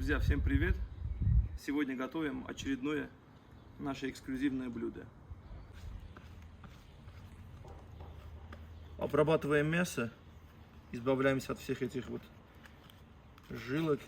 Друзья, всем привет! Сегодня готовим очередное наше эксклюзивное блюдо. Обрабатываем мясо, избавляемся от всех этих вот жилок.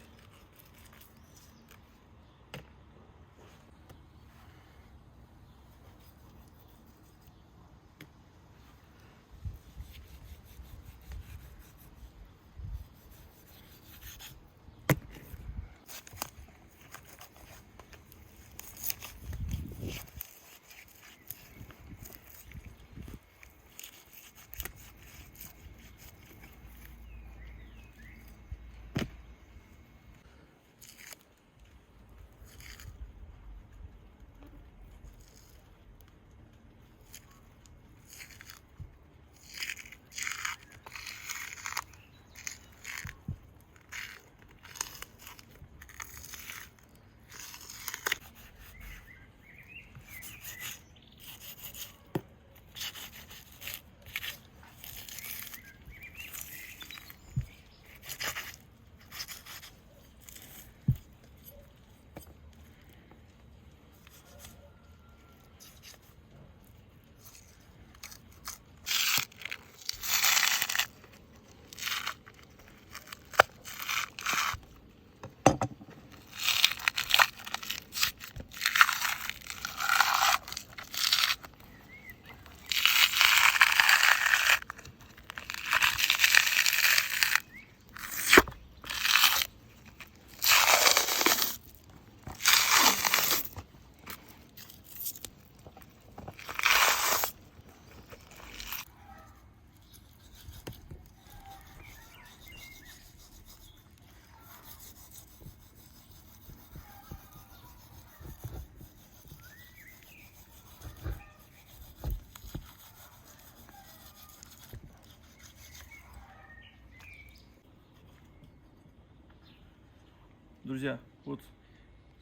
Друзья, вот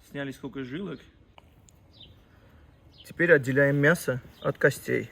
сняли сколько жилок. Теперь отделяем мясо от костей.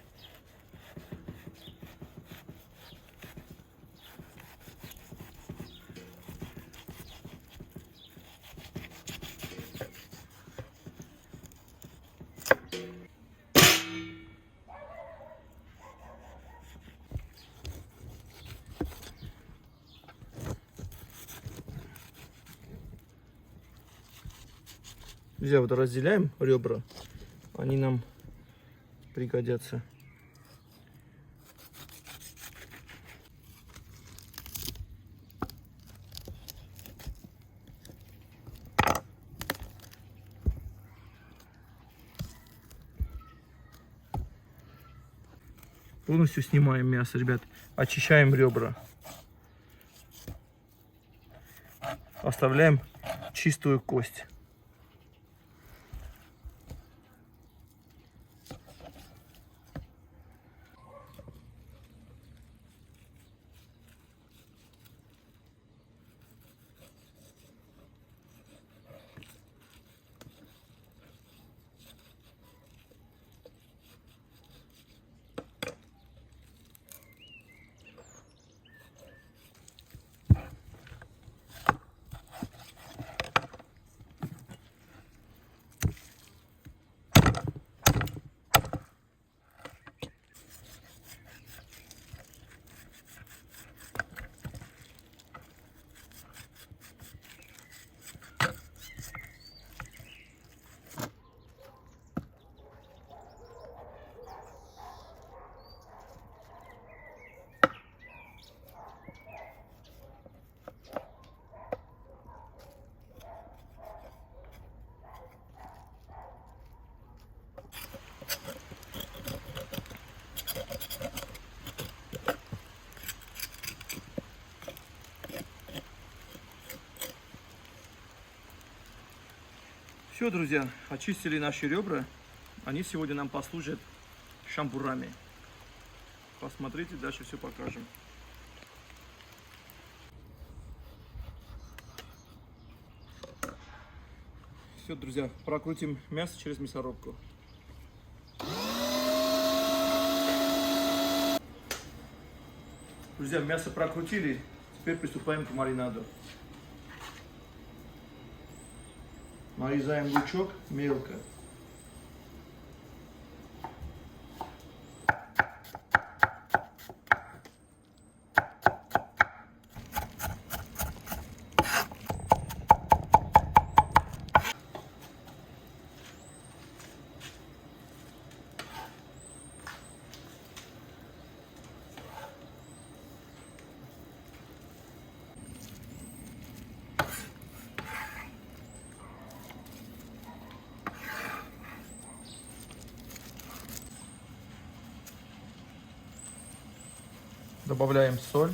Друзья, вот разделяем ребра, они нам пригодятся. Полностью снимаем мясо, ребят, очищаем ребра. Оставляем чистую кость. Все, друзья, очистили наши ребра. Они сегодня нам послужат шампурами. Посмотрите, дальше все покажем. Все, друзья, прокрутим мясо через мясорубку. Друзья, мясо прокрутили. Теперь приступаем к маринаду. Нарезаем лучок мелко. Добавляем соль.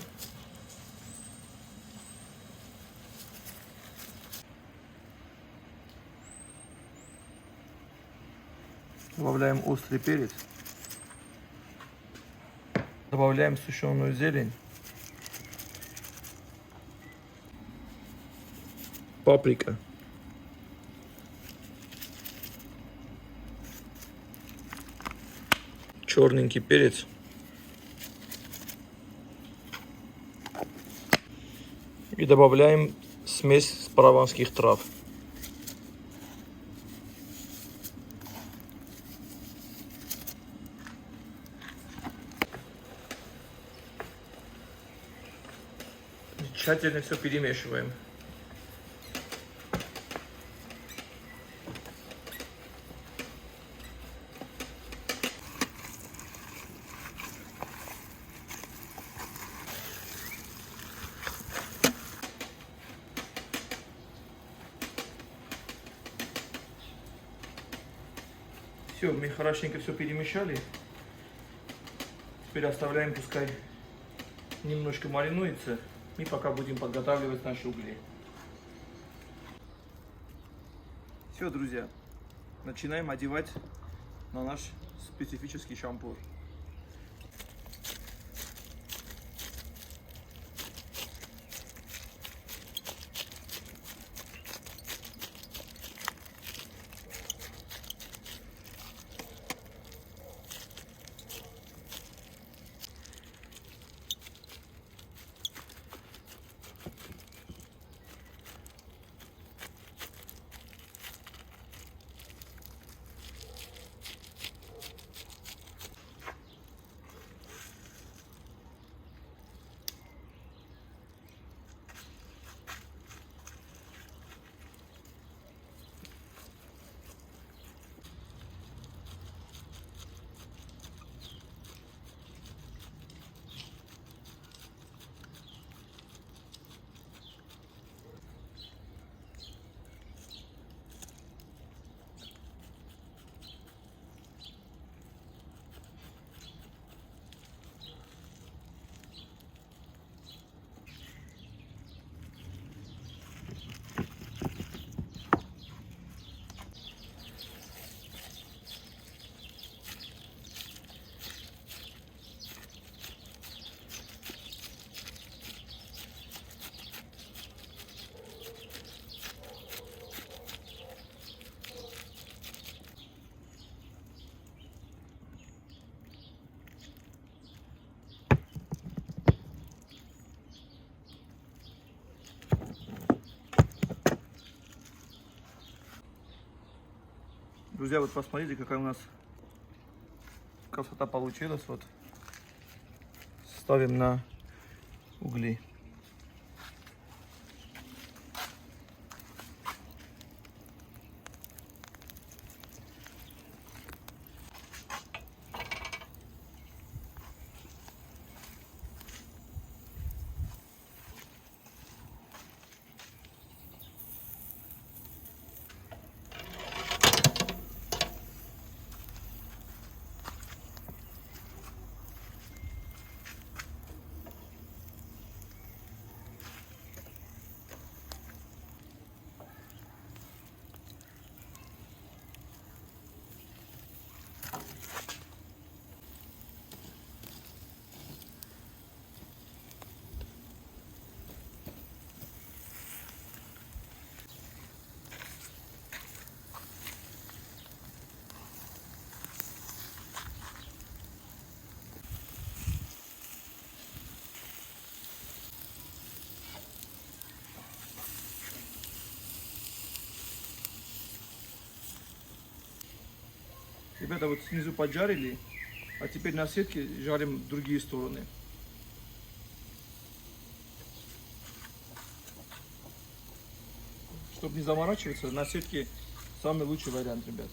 Добавляем острый перец. Добавляем сушеную зелень. Паприка. Черненький перец. И добавляем смесь с прованских трав. Тщательно все перемешиваем. Все, мы хорошенько все перемешали. Теперь оставляем, пускай немножко маринуется. И пока будем подготавливать наши угли. Все, друзья, начинаем одевать на наш специфический шампур. Друзья, вот посмотрите, какая у нас красота получилась. Вот ставим на угли. Ребята, вот снизу поджарили, а теперь на сетке жарим другие стороны. Чтобы не заморачиваться, на сетке самый лучший вариант, ребят.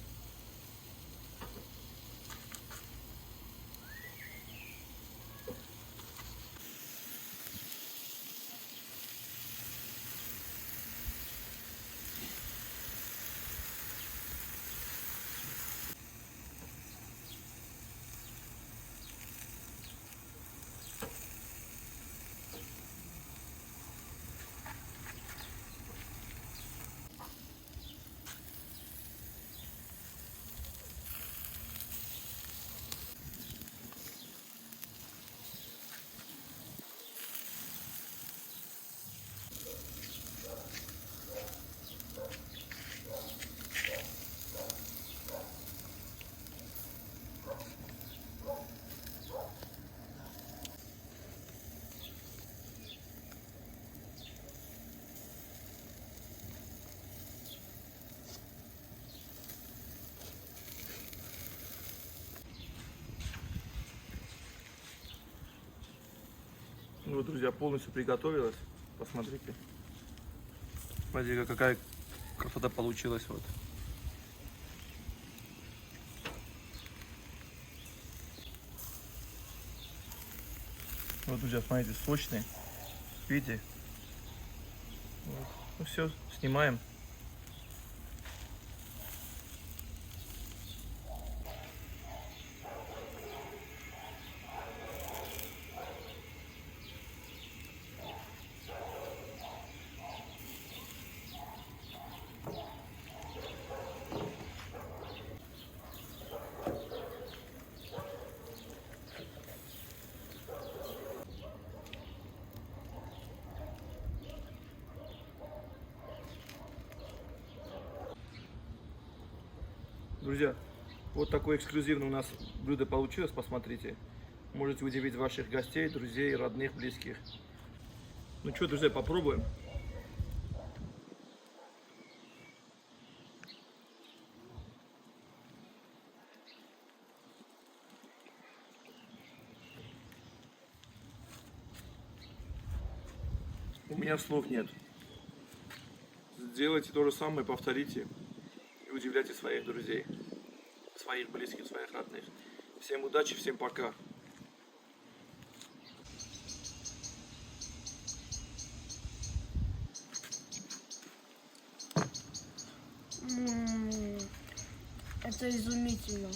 Ну вот, друзья, полностью приготовилась. Посмотрите. Смотрите, какая красота получилась. Вот. Вот, друзья, смотрите, сочные. Видите? Вот. Ну все, снимаем. Друзья, вот такое эксклюзивное у нас блюдо получилось, посмотрите. Можете удивить ваших гостей, друзей, родных, близких. Ну что, друзья, попробуем. У меня слов нет. Сделайте то же самое, повторите и удивляйте своих друзей, своих близких, своих родных. Всем удачи, всем пока. Это изумительно.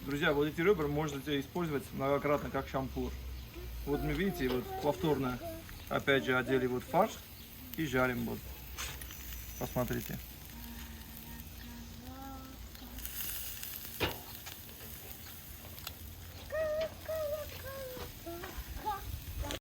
Друзья, вот эти ребра можно использовать многократно как шампур. Вот мы, видите, вот повторно опять же одели вот фарш и жарим вот. Посмотрите.